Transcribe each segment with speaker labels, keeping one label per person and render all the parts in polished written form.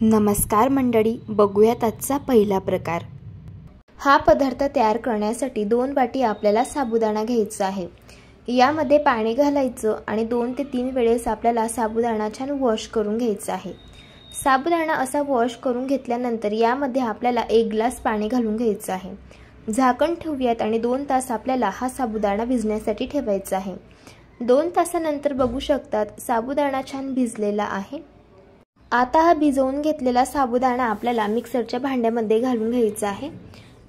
Speaker 1: नमस्कार मंडळी, बघूयात आजचा पहिला प्रकार। हा पदार्थ तयार करण्यासाठी 2 वाटी आपल्याला साबुदाणा घ्यायचा आहे। यामध्ये पाणी घालायचं आणि 2 ते 3 वेळेस आपल्याला साबुदाणा छान वॉश करून घ्यायचा आहे। साबुदाणा असा वॉश करून घेतल्यानंतर यामध्ये आपल्याला 1 ग्लास पाणी घालून घ्यायचं आहे। झाकण ठेवूयात आणि 2 तास आपल्याला हा साबुदाणा भिजण्यासाठी ठेवायचा आहे। 2 तासानंतर बघू शकतात साबुदाणा छान भिजलेला आहे। आता हा भिजवून घेतलेला साबुदाणा आपल्याला मिक्सरच्या भांड्यामध्ये घालून घ्यायचा आहे।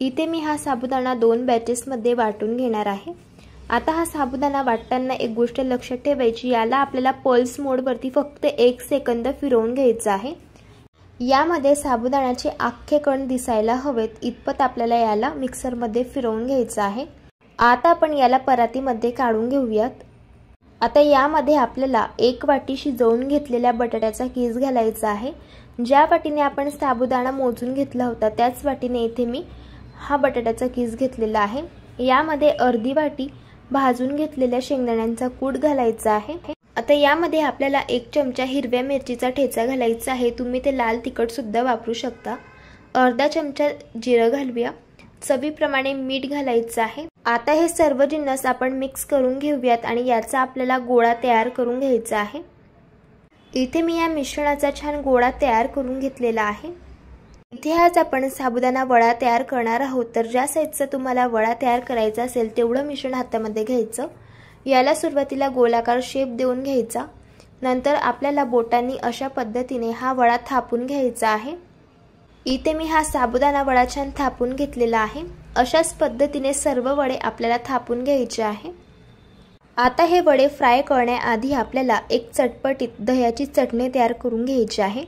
Speaker 1: इथे मी हा साबुदाणा 2 बॅचेसमध्ये वाटून घेणार आहे। आता हा साबुदाणा वाटताना एक गोष्ट लक्षात ठेवायची, याला आपल्याला पल्स मोडवरती फक्त 1 सेकंद फिरवून घ्यायचा आहे। यामध्ये साबुदाण्याचे अख्खे कण दिसायला हवेत इतपत आपल्याला याला मिक्सरमध्ये फिरवून घ्यायचं आहे। आता आपण याला परातीमध्ये काढून घेऊयात। आता यामध्ये आपल्याला 1 वाटी शिजवून घेतलेल्या बटाट्याचा कीस घालायचा आहे। ज्या वाटीने आपण साबुदाणा मोजून घेतला होता त्याच वाटीने इथे मी हा बटाट्याचा कीस घेतलेला आहे। यामध्ये अर्धी वाटी भाजून घेतलेल्या शेंगदाण्यांचा कूट घालायचा आहे। आता यामध्ये आपल्याला 1 चमचा हिरव्या मिरचीचा ठेचा घालायचा आहे। तुम्ही ते लाल तिखट सुद्धा वापरू शकता। अर्धा चमचा जिरं घालूया। चवीप्रमाणे मीठ घालायचं आहे। आता हे सर्व जिन्नस आपण मिक्स करून घेऊयात आणि याचा आपल्याला गोळा तयार करून घ्यायचा आहे। इथे मी या मिश्रणाचा छान गोळा तयार करून घेतलेला आहे। इथे आज आपण साबुदाणा वडा तयार करणार आहोत, तर ज्या साईजचा तुम्हाला वडा तयार करायचा असेल तेवढं मिश्रण हातामध्ये घ्यायचं। याला सुरुवातीला गोलाकार शेप देऊन घ्यायचा। नंतर आपल्याला बोटांनी अशा पद्धतीने हा वडा थापून घ्यायचा आहे। इथे मी हा साबुदाणा वडा छान थापून घेतलेला आहे। अशाच पद्धतीने सर्व वडे आपल्याला थापून घ्यायचे आहे। आता हे वडे फ्राय करण्याआधी आपल्याला एक चटपटीत दह्याची चटणी तयार करून घ्यायची आहे।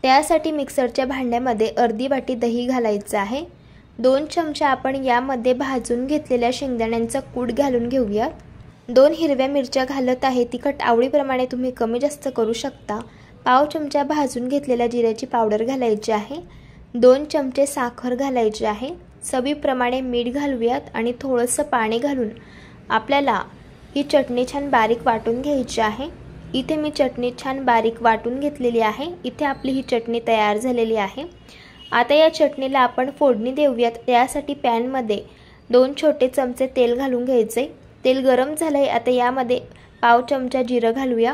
Speaker 1: त्यासाठी मिक्सरच्या भांड्यामध्ये अर्धी वाटी दही घालायचं आहे। 2 चमचा आपण यामध्ये भाजून घेतलेल्या शेंगदाण्यांचा कूट घालून घेऊयात। 2 हिरव्या मिरच्या घालत आहे। तिखट आवडीप्रमाणे तुम्ही कमी जास्त करू शकता। पाव चमचा भाजून घेतलेल्या जिऱ्याची पावडर घालायची आहे। 2 चमचे साखर घालायची आहे। चवीप्रमाणे मीठ घालूयात आणि थोडंसं पाणी घालून आपल्याला ही चटणी छान बारीक वाटून घ्यायची आहे। इथे मी चटणी छान बारीक वाटून घेतलेली आहे। इथे आपली ही चटणी तयार झालेली आहे। आता या चटणीला आपण फोडणी देऊयात। त्यासाठी पॅनमध्ये 2 छोटे चमचे तेल घालून घ्यायचे। तेल गरम झालंय। आता यामध्ये पाव चमचा जिरं घालूया।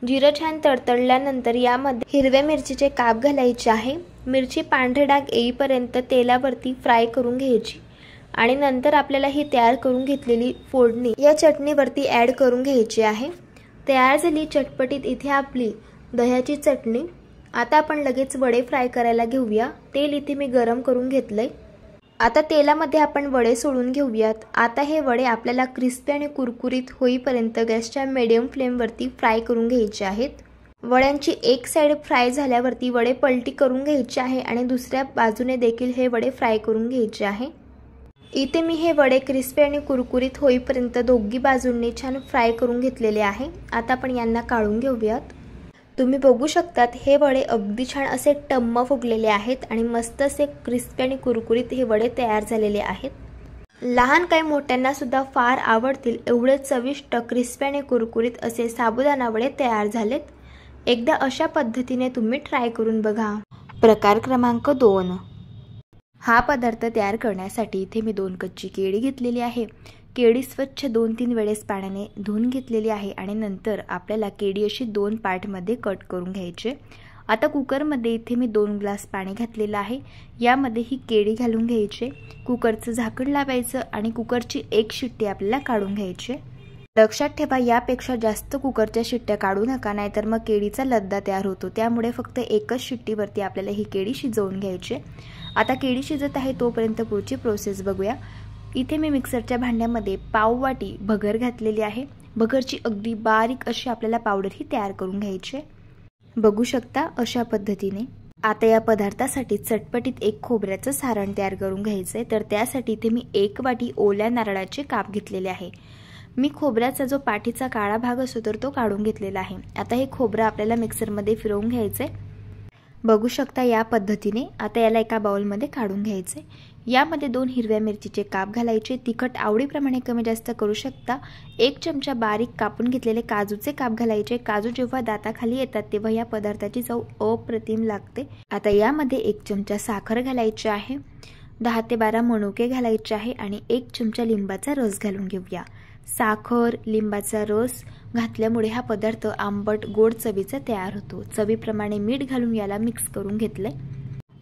Speaker 1: जिरं छान तडतडल्यानंतर यामध्ये हिरव्या मिरचीचे काप घालायचे आहे। मिरची पांढरे डाग येईपर्यंत तेलावरती फ्राय करून घ्यायची आणि नंतर आपल्याला ही तयार करून घेतलेली फोडणी या चटणीवरती ॲड करून घ्यायची आहे। तयार झाली चटपटीत इथे आपली दह्याची चटणी। आता आपण लगेच वडे फ्राय करायला घेऊया। तेल इथे मी गरम करून घेतलंय। आता तेलामध्ये आपण वडे सोडून घेऊयात। आता हे वडे आपल्याला क्रिस्पी आणि कुरकुरीत होईपर्यंत गॅसच्या मीडियम फ्लेमवरती फ्राय करून घ्यायचे आहेत। वड्यांची एक साइड फ्राय झाल्यावरती वडे पलटी करून घ्यायचे आहे आणि दुसऱ्या बाजूने देखील हे वडे फ्राय करून घ्यायचे आहे। इथे मी हे वडे क्रिस्पी आणि कुरकुरीत होईपर्यंत दोघी बाजूंनी छान फ्राय करून घेतलेले आहे। आता आपण यांना काढून घेऊयात। तुम्ही बघू शकतात हे वडे अगदी छान असे टम्म फुगलेले आहेत आणि मस्त असे क्रिस्पी आणि कुरकुरीत हे वडे तयार झालेले आहेत। लहान काही मोठ्यांना सुद्धा फार आवडतील एवढे चविष्ट क्रिस्पी आणि कुरकुरीत असे साबुदाणा वडे तयार झालेत। एकदा अशा पद्धतीने तुम्ही ट्राय करून बघा। प्रकार क्रमांक 2। हा पदार्थ तयार करण्यासाठी इथे मी 2 कच्ची केळी घेतलेली आहे। केळी स्वच्छ 2-3 वेळेस पाण्याने धुवून घेतलेली आहे आणि नंतर आपल्याला केळी अशी 2 पार्टमध्ये कट करून घ्यायचे। आता कुकरमध्ये इथे मी 2 ग्लास पाणी घातलेलं आहे। यामध्ये ही केळी घालून घ्यायचे। कुकरचं झाकण लावायचं आणि कुकरची 1 शिट्टी आपल्याला काढून घ्यायची। लक्षात ठेवा यापेक्षा जास्त कुकरच्या शिट्ट्या काढू नका, नाहीतर मग केळीचा लद्दा तयार होतो। त्यामुळे फक्त 1च शिट्टीवरती आपल्याला ही केळी शिजवून घ्यायची। आता केळी शिजत आहे तोपर्यंत पुढची प्रोसेस बघूया। इथे मी मिक्सरच्या भांड्यामध्ये पाव वाटी भगर घातलेली आहे। भगरची अगदी बारीक अशी आपल्याला पावडर ही तयार करून घ्यायची। बघू शकता अशा पद्धतीने। आता या पदार्थासाठी चटपटीत एक खोबऱ्याचं सारण तयार करून घ्यायचंय, तर त्यासाठी इथे मी 1 वाटी ओल्या नारळाचे काप घेतलेले आहे। मी खोबऱ्याचा जो पाठीचा काळा भाग असतो तर तो काढून घेतलेला आहे। आता हे खोबरं आपल्याला मिक्सरमध्ये फिरवून घ्यायचंय। बघू शकता या पद्धतीने। आता याला एका बाउलमध्ये काढून घ्यायचे। यामध्ये 2 हिरव्या मिरचीचे काप घालायचे, तिखट आवडीप्रमाणे कमी जास्त करू शकता। 1 चमचा बारीक कापून घेतलेले काजूचे काप घालायचे। काजू जेव्हा दाताखाली येतात तेव्हा या पदार्थाची चव अप्रतिम लागते। आता यामध्ये 1 चमचा साखर घालायची आहे, 10 ते 12 मनुके घालायचे आहे आणि 1 चमचा लिंबाचा रस घालून घेऊया। साखर, लिंबाचा रस घातल्यामुळे हा पदार्थ आंबट गोड चवीचा तयार होतो। चवीप्रमाणे मीठ घालून याला मिक्स करून घेतले।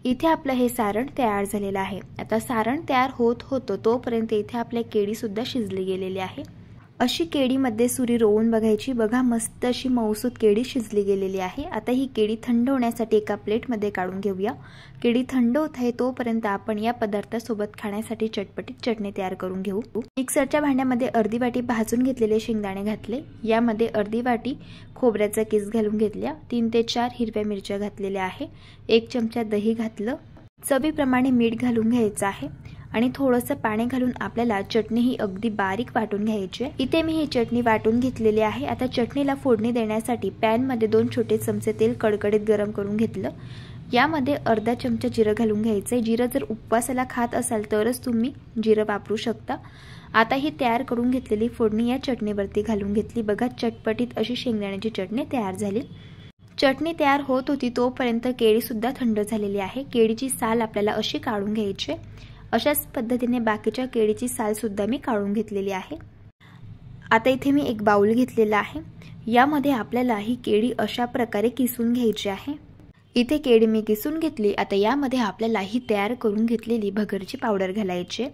Speaker 1: इथे आपलं हे सारण तयार झालेलं आहे। आता सारण तयार होत होतं तोपर्यंत इथे आपल्या केळी सुद्धा शिजली गेलेली आहे। अशी केळीमध्ये सुरी रोवून बघायची। बघा मस्त अशी मऊसूत केळी शिजली गेलेली आहे। आता ही केळी थंड होण्यासाठी एका प्लेटमध्ये काढून घेऊया। केळी थंड होत आहे तोपर्यंत आपण या पदार्थासोबत खाण्यासाठी चटपटीत चटणी तयार करून घेऊ। मिक्सरच्या भांड्यामध्ये अर्धी वाटी भाजून घेतलेले शेंगदाणे घातले। यामध्ये अर्धी वाटी खोबऱ्याचा किस घालून घेतल्या। 3 ते 4 हिरव्या मिरच्या घातलेल्या आहे। 1 चमचा दही घातलं। चवीप्रमाणे मीठ घालून घ्यायचं आहे आणि थोडंसं पाणी घालून आपल्याला चटणी ही अगदी बारीक वाटून घ्यायची आहे। इथे मी ही चटणी वाटून घेतलेली आहे। आता चटणीला फोडणी देण्यासाठी पॅन मध्ये 2 छोटे चमचे तेल कडकडीत गरम करून घेतलं। यामध्ये अर्धा चमचा जिरं घालून घ्यायचंय। जिरं जर उपवासाला खात असाल तरच तुम्ही जिरं वापरू शकता। आता ही तयार करून घेतलेली फोडणी या चटणीवरती घालून घेतली। बघा चटपटीत अशी शेंगदाण्याची चटणी तयार झाली। चटणी तयार होत होती तोपर्यंत केळी सुद्धा थंड झालेली आहे। केळीची साल आपल्याला अशी काढून घ्यायची। अशाच पद्धतीने बाकीच्या केळीची साल सुद्धा मी काढून घेतलेली आहे। आता इथे मी एक बाउल घेतलेला आहे। यामध्ये आपल्याला ही केळी अशा प्रकारे किसून घ्यायची आहे। इथे केळी मी किसून घेतली। आता यामध्ये आपल्याला ही तयार करून घेतलेली भगरची पावडर घालायची।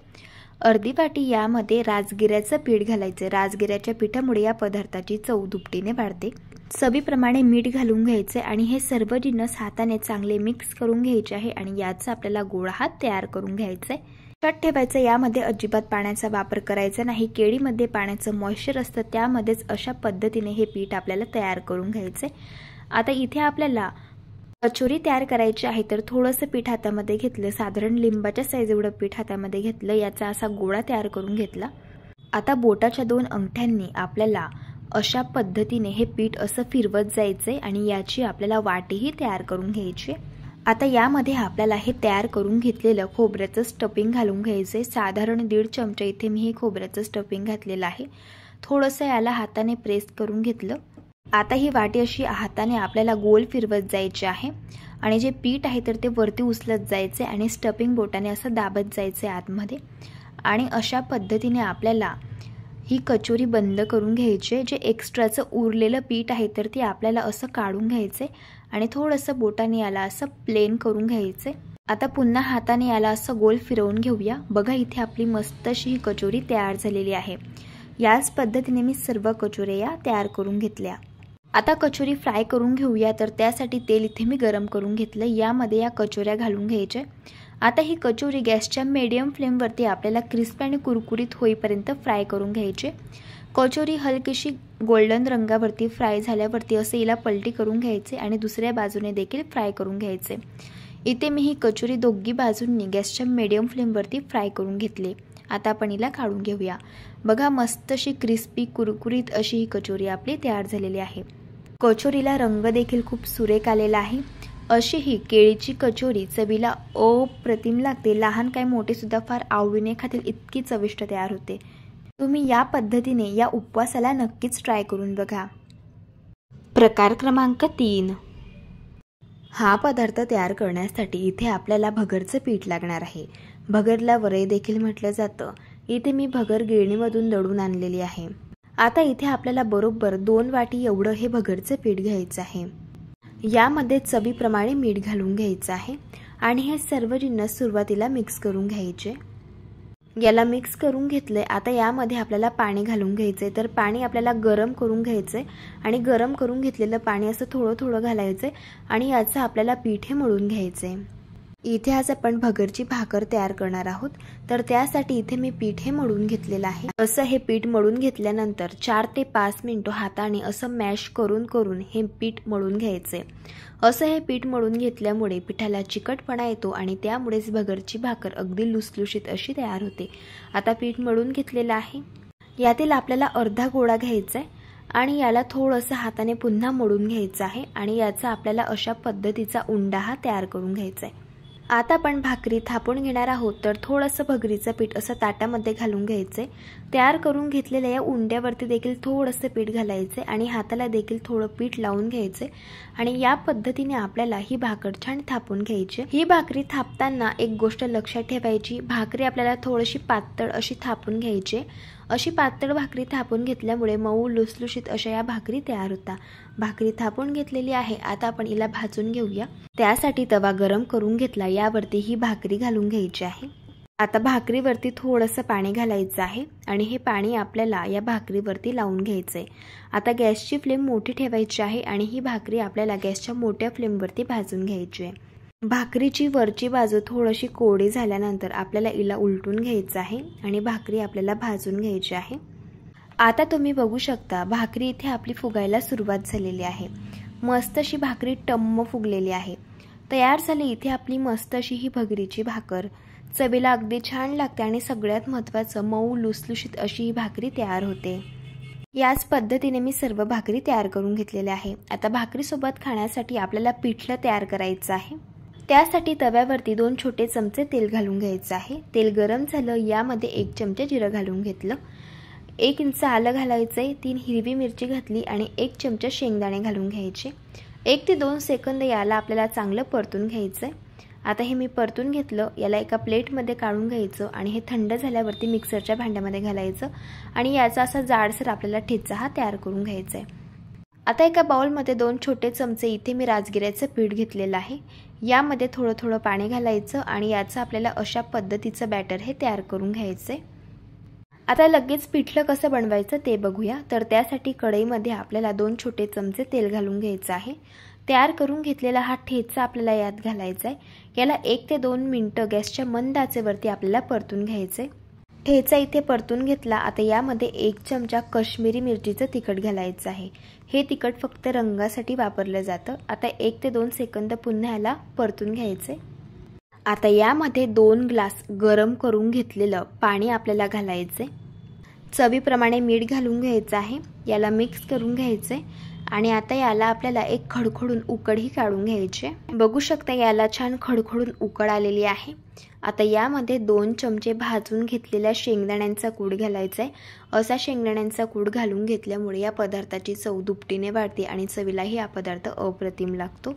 Speaker 1: अर्धी वाटी यामध्ये राजगिऱ्याचं पीठ घालायचं। राजगिऱ्याच्या पिठामुळे या पदार्थाची चव दुपटीने वाढते। चवीप्रमाणे मीठ घालून घ्यायचे आणि हे सर्व जिन्नस हाताने चांगले मिक्स करून घ्यायचे आहे आणि याचा आपल्याला गोळा हा तयार करून घ्यायचा आहे। लक्षात ठेवायचं यामध्ये अजिबात पाण्याचा वापर करायचा नाही। केळीमध्ये पाण्याचं मॉइश्चर असतं त्यामध्येच अशा पद्धतीने हे पीठ आपल्याला तयार करून घ्यायचे। आता इथे आपल्याला कचोरी तयार करायची आहे तर थोडंसं पीठ हातामध्ये घेतलं, साधारण लिंबाच्या साईज एवढं पीठ हातामध्ये घेतलं, याचा असा गोळा तयार करून घेतला। आता बोटाच्या 2 अंगठ्यांनी आपल्याला अशा पद्धतीने हे पीठ असं फिरवत जायचंय आणि याची आपल्याला वाटीही तयार करून घ्यायची। आता यामध्ये आपल्याला हे तयार करून घेतलेलं खोबऱ्याचं स्टफिंग घालून घ्यायचंय। साधारण 1.5 चमचा इथे मी हे खोबऱ्याचं स्टफिंग घातलेलं आहे। थोडंसं याला हाताने प्रेस करून घेतलं। आता ही वाटी अशी हाताने आपल्याला गोल फिरवत जायची आहे आणि जे पीठ आहे तर ते वरती उचलत जायचे आणि स्टफिंग बोटाने असं दाबत जायचे आतमध्ये आणि अशा पद्धतीने आपल्याला ही कचोरी बंद करून घ्यायची। जे एक्स्ट्राचं उरलेलं पीठ आहे तर ते आपल्याला असं काढून घ्यायचे आणि थोडंसं बोटाने याला असं प्लेन करून घ्यायचे। आता पुन्हा हाताने याला असं गोल फिरवून घेऊया। बघा इथे आपली मस्त अशी ही कचोरी तयार झालेली आहे। याच पद्धतीने मी सर्व कचोऱ्या तयार करून घेतल्या। आता कचोरी फ्राय करून घेऊया तर त्यासाठी तेल इथे मी गरम करून घेतलं। यामध्ये या कचोऱ्या घालून घ्यायच्या। आता ही कचोरी गॅसच्या मीडियम फ्लेमवरती आपल्याला क्रिस्पी आणि कुरकुरीत होईपर्यंत फ्राय करून घ्यायचे। कचोरी हलकीशी गोल्डन रंगावरती फ्राय झाल्यावरती असे हिला पलटी करून घ्यायचे आणि दुसऱ्या बाजूने देखील फ्राय करून घ्यायचे। इथे मी ही कचोरी दोघी बाजूंनी गॅसच्या मीडियम फ्लेमवरती फ्राय करून घेतले। आता आपण हिला काढून घेऊया। बघा मस्त अशी क्रिस्पी कुरकुरीत अशी ही कचोरी आपली तयार झालेली आहे। कचोरीला रंग देखील खूप सुरेख आलेला आहे। अशी ही केळीची कचोरी चवीला अप्रतिम लागते। लहान काय मोठे सुद्धा फार आवडीने खातील इतकी चविष्ट तयार होते। तुम्ही या पद्धतीने या उपवासाला नक्कीच ट्राय करून बघा। प्रकार क्रमांक 3। हा पदार्थ तयार करण्यासाठी इथे आपल्याला भगरचं पीठ लागणार आहे। भगरला वरई देखील म्हटलं जातं। इथे मी भगर गिरणीमधून दळून आणलेली आहे। आता इथे आपल्याला बरोबर 2 वाटी एवढं हे भगरचं पीठ घ्यायचं आहे। यामध्ये चवीप्रमाणे मीठ घालून घ्यायचं आहे आणि हे सर्व जिन्नस सुरुवातीला मिक्स करून घ्यायचे। याला मिक्स करून घेतले। आता यामध्ये आपल्याला पाणी घालून घ्यायचे। तर पाणी आपल्याला गरम करून घ्यायचे आणि गरम करून घेतलेलं पाणी असं थोडं थोडं घालायचे आणि याचं आपल्याला पीठ हे मळून घ्यायचे। इथे आज आपण भगरची भाकर तयार करणार आहोत तर त्यासाठी इथे मी पीठ हे मळून घेतलेलं आहे। असं हे पीठ मळून घेतल्यानंतर 4 ते 5 मिनिटं हाताने असं मॅश करून करून हे पीठ मळून घ्यायचे। असं हे पीठ मळून घेतल्यामुळे पिठाला चिकटपणा येतो आणि त्यामुळेच भगरची भाकर अगदी लुसलुशीत अशी तयार होते। आता पीठ मळून घेतलेलं आहे। यातील आपल्याला अर्धा गोळा घ्यायचा आहे आणि याला थोडंसं हाताने पुन्हा मळून घ्यायचं आहे आणि याचा आपल्याला अशा पद्धतीचा उंडा हा तयार करून घ्यायचा आहे। आता आपण भाकरी थापून घेणार आहोत, तर थोडंसं भगरीचं पीठ असं ताटामध्ये घालून घ्यायचे। तयार करून घेतलेल्या या उंड्यावरती देखील थोडंसं पीठ घालायचे आणि हाताला देखील थोडं पीठ लावून घ्यायचे आणि या पद्धतीने आपल्याला ही भाकर छान थापून घ्यायची। ही भाकरी थापताना एक गोष्ट लक्षात ठेवायची, भाकरी आपल्याला थोडीशी पातळ अशी थापून घ्यायची। अशी पातळ भाकरी थापून घेतल्यामुळे मऊ लुसलुशीत अशा या भाकरी तयार होतात। भाकरी थापून घेतलेली आहे, आता आपण हिला भाजून घेऊया। त्यासाठी तवा गरम करून घेतला, यावरती ही भाकरी घालून घ्यायची आहे। आता भाकरीवरती थोडंसं पाणी घालायचं आहे आणि हे पाणी आपल्याला या भाकरीवरती लावून घ्यायचंय। आता गॅसची फ्लेम मोठी ठेवायची आहे आणि ही भाकरी आपल्याला गॅसच्या मोठ्या फ्लेमवरती भाजून घ्यायची आहे। भाकरीची वरची बाजू थोडीशी कोरडी झाल्यानंतर आपल्याला हिला उलटून घ्यायचं आहे आणि भाकरी आपल्याला भाजून घ्यायची आहे। आता तुम्ही बघू शकता, भाकरी इथे आपली फुगायला सुरुवात झालेली आहे। मस्त अशी भाकरी टम्म फुगलेली आहे। तयार झाली इथे आपली मस्त अशी ही भगरीची भाकर। चवीला अगदी छान लागते आणि सगळ्यात महत्त्वाचं मऊ लुसलुशीत अशी ही भाकरी तयार होते। याच पद्धतीने मी सर्व भाकरी तयार करून घेतलेल्या आहे। आता भाकरीसोबत खाण्यासाठी आपल्याला पिठलं तयार करायचं आहे। त्यासाठी तव्यावरती 2 छोटे चमचे तेल घालून घ्यायचं आहे। तेल गरम झालं, यामध्ये 1 चमचा जिरं घालून घेतलं, 1 इंच आलं घालायचंय, 3 हिरवी मिरची घातली आणि 1 चमचा शेंगदाणे घालून घ्यायचे। 1 ते 2 सेकंद याला आपल्याला चांगलं परतून घ्यायचंय। आता हे मी परतून घेतलं, याला एका प्लेटमध्ये काढून घ्यायचं आणि हे थंड झाल्यावरती मिक्सरच्या भांड्यामध्ये घालायचं आणि याचा असा जाडसर आपल्याला ठेचा हा तयार करून घ्यायचा आहे। आता एका बाउलमध्ये 2 छोटे चमचे इथे मी राजगिऱ्याचं पीठ घेतलेलं आहे। यामध्ये थोडं थोडं पाणी घालायचं आणि याचं आपल्याला अशा पद्धतीचं बॅटर हे तयार करून घ्यायचंय। आता लगेच पिठलं कसं बनवायचं ते बघूया। तर त्यासाठी कढईमध्ये आपल्याला 2 छोटे चमचे तेल घालून घ्यायचं आहे। तयार करून घेतलेला हा ठेचा आपल्याला यात घालायचा आहे। याला 1 ते 2 मिनिटं गॅसच्या मंद आचेवरती आपल्याला परतून घ्यायचंय। ठेचा इथे परतून घेतला। आता यामध्ये 1 चमचा काश्मीरी मिरचीचं तिखट घालायचं आहे। हे तिखट फक्त रंगासाठी वापरलं जातं। आता 1 ते 2 सेकंद पुन्हा याला परतून घ्यायचे। आता यामध्ये 2 ग्लास गरम करून घेतलेलं पाणी आपल्याला घालायचे। चवीप्रमाणे मीठ घालून घ्यायचं आहे। याला मिक्स करून घ्यायचे आणि आता याला आपल्याला एक खडखडून उकडही काढून घ्यायची। बघू शकता याला छान खडखडून उकड आलेली आहे। आता यामध्ये 2 चमचे भाजून घेतलेल्या शेंगदाण्यांचा कूट घालायचा आहे। असा शेंगदाण्यांचा कूट घालून घेतल्यामुळे या पदार्थाची चव दुपटीने वाढते आणि चवीलाही हा पदार्थ अप्रतिम लागतो।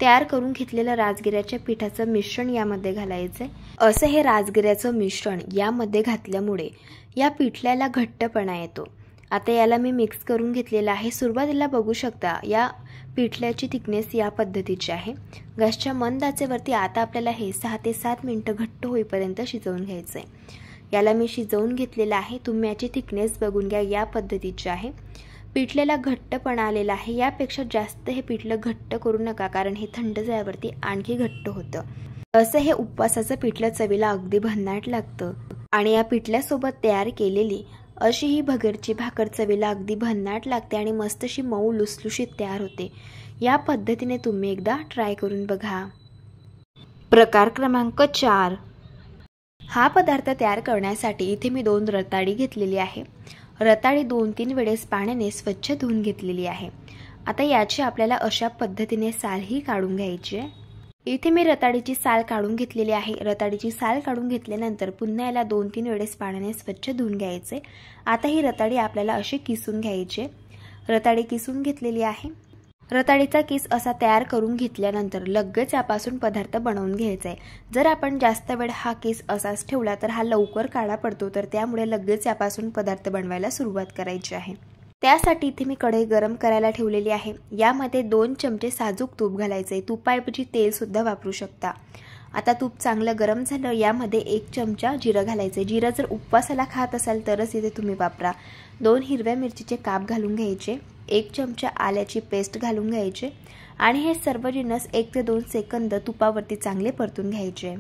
Speaker 1: तयार करून घेतलेलं राजगिऱ्याच्या पिठाचं मिश्रण यामध्ये घालायचं आहे। असं हे राजगिऱ्याचं मिश्रण यामध्ये घातल्यामुळे या पिठल्याला घट्टपणा येतो। आता याला मी मिक्स करून घेतलेलं आहे। सुरुवातीला बघू शकता या पिठल्याची थिकनेस या पद्धतीची आहे। गॅसच्या मंद आचेवरती आता आपल्याला हे 6 ते 7 मिनिटं घट्ट होईपर्यंत शिजवून घ्यायचं आहे। याला मी शिजवून घेतलेलं आहे। तुम्ही याची थिकनेस बघून घ्या, या पद्धतीची आहे। पिठल्याला घट्टपणा आलेला आहे। यापेक्षा जास्त हे पिठलं घट्ट करू नका, कारण हे थंड झाल्यावरती आणखी घट्ट होतं। असं हे उपवासाचं पिठलं चवीला अगदी भन्नाट लागतं आणि या पिठल्यासोबत तयार केलेली अशी ही भगरची भाकर चवीला अगदी भन्नाट लागते आणि मस्त अशी मऊ लुसलुशीत तयार होते। या पद्धतीने तुम्ही एकदा ट्राय करून बघा। प्रकार क्रमांक 4। हा पदार्थ तयार करण्यासाठी इथे मी 2 रताळी घेतलेली आहे। रताळी 2-3 वेळेस पाण्याने स्वच्छ धुवून घेतलेली आहे। आता याची आपल्याला अशा पद्धतीने सालही काढून घ्यायची आहे। इथे मी रताळीची साल काढून घेतलेली आहे। रताळीची साल काढून घेतल्यानंतर पुन्हा याला 2-3 वेळेस पाण्याने स्वच्छ धुवून घ्यायचे। आता ही रताळी आपल्याला अशी किसून घ्यायची। रताळी किसून घेतलेली आहे। रताळीचा किस असा तयार करून घेतल्यानंतर लगेच यापासून पदार्थ बनवून घ्यायचा आहे। जर आपण जास्त वेळ हा किस असाच ठेवला तर हा लवकर काळा पडतो, तर त्यामुळे लगेच यापासून पदार्थ बनवायला सुरुवात करायची आहे। त्यासाठी इथे मी कढई गरम करायला ठेवलेली आहे। यामध्ये 2 चमचे साजूक तूप घालायचे। तुपाऐवजी तेल सुद्धा वापरू शकता। आता तूप चांगलं गरम झालं, यामध्ये 1 चमचा जिरं घालायचे। जिरं जर उपवासाला खात असाल तरच इथे तुम्ही वापरा। 2 हिरव्या मिरचीचे काप घालून घ्यायचे, 1 चमचा आल्याची पेस्ट घालून घ्यायचे आणि हे सर्व जिन्नस 1 ते 2 सेकंद तुपावरती चांगले परतून घ्यायचे।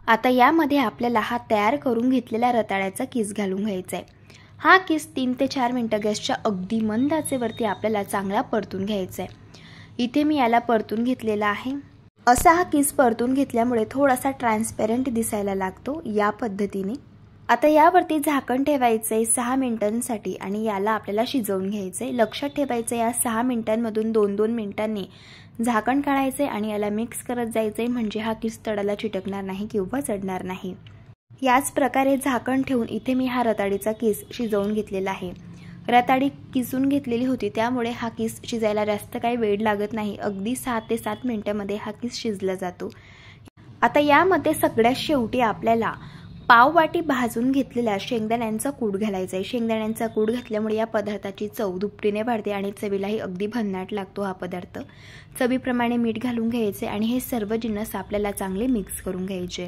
Speaker 1: आता यामध्ये आपल्याला हा तयार करून घेतलेला रताळ्याचा किस घालून घ्यायचा आहे। हा किस 3 ते 4 मिनिटं गॅसच्या अगदी मंद आचेवरती आपल्याला चांगला परतून घ्यायचा आहे। इथे मी याला परतून घेतलेला आहे। असा हा किस परतून घेतल्यामुळे थोडासा ट्रान्सपेरंट दिसायला लागतो, या पद्धतीने। आता यावरती झाकण ठेवायचंय 6 मिनिटांसाठी आणि याला आपल्याला शिजवून घ्यायचंय। लक्षात ठेवायचं या 6 मिनिटांमधून 2-2 मिनिटांनी झाकण काढायचे आणि याला मिक्स करत जायचे, म्हणजे हा किस तळाला चिटकणार नाही किंवा जळणार नाही। याच प्रकारे झाकण ठेवून इथे मी हा रताळीचा किस शिजवून घेतलेला आहे। रताळी किसून घेतलेली होती, त्यामुळे हा किस शिजायला जास्त काही वेळ लागत नाही। अगदी 6 ते 7 मिनिटांमध्ये हा किस शिजला जातो। आता यामध्ये सगळ्यात शेवटी आपल्याला पाव वाटी भाजून घेतलेला शेंगदाण्यांचा कूट घालायचा आहे। शेंगदाण्यांचा कूट घातल्यामुळे या पदार्थाची चव दुपटीने वाढते आणि चवीलाही अगदी भन्नाट लागतो हा पदार्थ। चवीप्रमाणे मीठ घालून घ्यायचे आणि हे सर्व जिन्नस आपल्याला चांगले मिक्स करून घ्यायचे।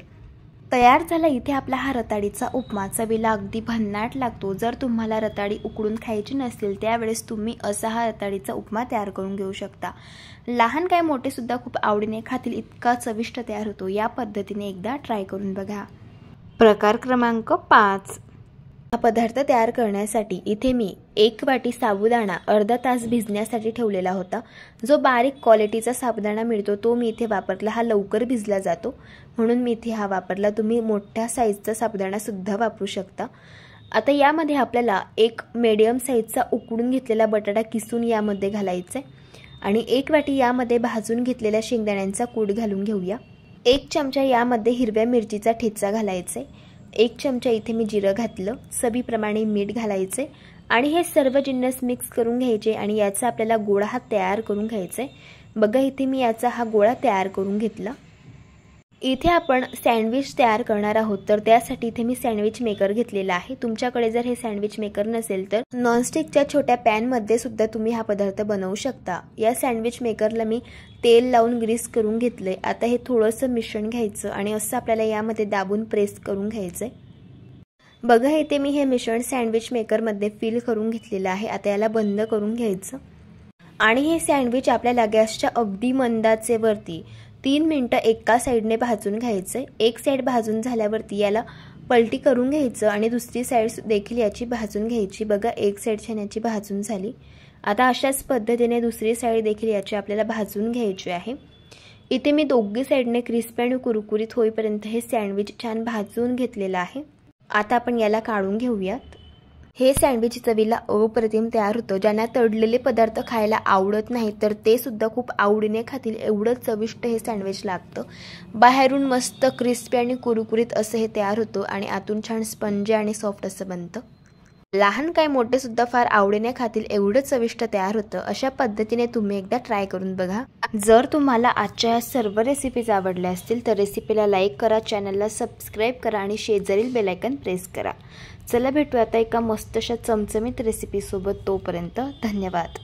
Speaker 1: तयार झाला इथे आपला हा रताळीचा उपमा। चवीला अगदी भन्नाट लागतो। जर तुम्हाला रताळी उकडून खायची नसेल त्यावेळेस तुम्ही असा हा रताळीचा उपमा तयार करून घेऊ शकता। लहान काय मोठे सुद्धा खूप आवडीने खातील इतका चविष्ट तयार होतो। या पद्धतीने एकदा ट्राय करून बघा। प्रकार क्रमांक 5। हा पदार्थ तयार करण्यासाठी इथे मी 1 वाटी साबुदाणा अर्धा तास भिजण्यासाठी ठेवलेला होता। जो बारीक क्वालिटीचा साबुदाणा मिळतो तो मी इथे वापरला। हा लवकर भिजला जातो म्हणून मी इथे हा वापरला। तुम्ही मोठ्या साईजचा साबुदाणा सुद्धा वापरू शकता। आता यामध्ये आपल्याला एक मीडियम साईजचा उकडून घेतलेला बटाटा किसून यामध्ये घालायचा आणि 1 वाटी यामध्ये भाजून घेतलेल्या शेंगदाण्यांचा कूट घालून घेऊया। 1 चमचा यामध्ये हिरव्या मिरचीचा ठेचा घालायचा। 1 चमचा इथे मी जिरं घातलं। चवीप्रमाणे मीठ घालायचे आणि हे सर्व जिन्नस मिक्स करून घ्यायचे आणि याचा आपल्याला गोळा हा तयार करून घ्यायचा आहे। बघा इथे मी याचा हा गोळा तयार करून घेतला। इथे आपण सँडविच तयार करणार आहोत, तर त्यासाठी इथे मी सँडविच मेकर घेतलेला आहे। तुमच्याकडे जर हे सँडविच मेकर नसेल तर नॉनस्टिकच्या छोट्या पॅनमध्ये सुद्धा तुम्ही हा पदार्थ बनवू शकता। या सँडविच मेकरला मी तेल लावून ग्रीस करून घेतले। आता हे थोडंसं मिश्रण घ्यायचं आणि असं आपल्याला यामध्ये दाबून प्रेस करून घ्यायचंय। बघा इथे मी हे मिश्रण सँडविच मेकरमध्ये फिल करून घेतलेलं आहे। आता याला बंद करून घ्यायचं आणि हे सँडविच आपल्याला गॅसच्या अगदी मंद आचेवरती 3 मिनिटं एका साईडने भाजून घ्यायचं। एक साईड भाजून झाल्यावरती याला पलटी करून घ्यायचं आणि दुसरी साईड देखील याची भाजून घ्यायची। बघा एक साईड छान याची भाजून झाली। आता अशाच पद्धतीने दुसरी साईड देखील याची आपल्याला भाजून घ्यायची आहे। इथे मी दोघी साईडने क्रिस्पी आणि कुरकुरीत होईपर्यंत हे सँडविच छान भाजून घेतलेलं आहे। आता आपण याला काढून घेऊयात। हे सँडविच चवीला अप्रतिम तयार होतं। ज्यांना तळलेले पदार्थ खायला आवडत नाही तर ते सुद्धा खूप आवडीने खातील, एवढं चविष्ट हे सँडविच लागतं। बाहेरून मस्त क्रिस्पी आणि कुरकुरीत असं हे तयार होतं आणि आतून छान स्पंजी आणि सॉफ्ट असं बनतं। लहान काय मोठे सुद्धा फार आवडीने खातील, एवढं चविष्ट तयार होतं। अशा पद्धतीने तुम्ही एकदा ट्राय करून बघा। जर तुम्हाला आजच्या या सर्व रेसिपीज आवडल्या असतील तर रेसिपीला लाईक करा, चॅनलला सबस्क्राईब करा आणि शेजारील बेल आयकॉन प्रेस करा। चला भेटू आता एका मस्त अशा चमचमीत रेसिपी सोबत। तोपर्यंत धन्यवाद।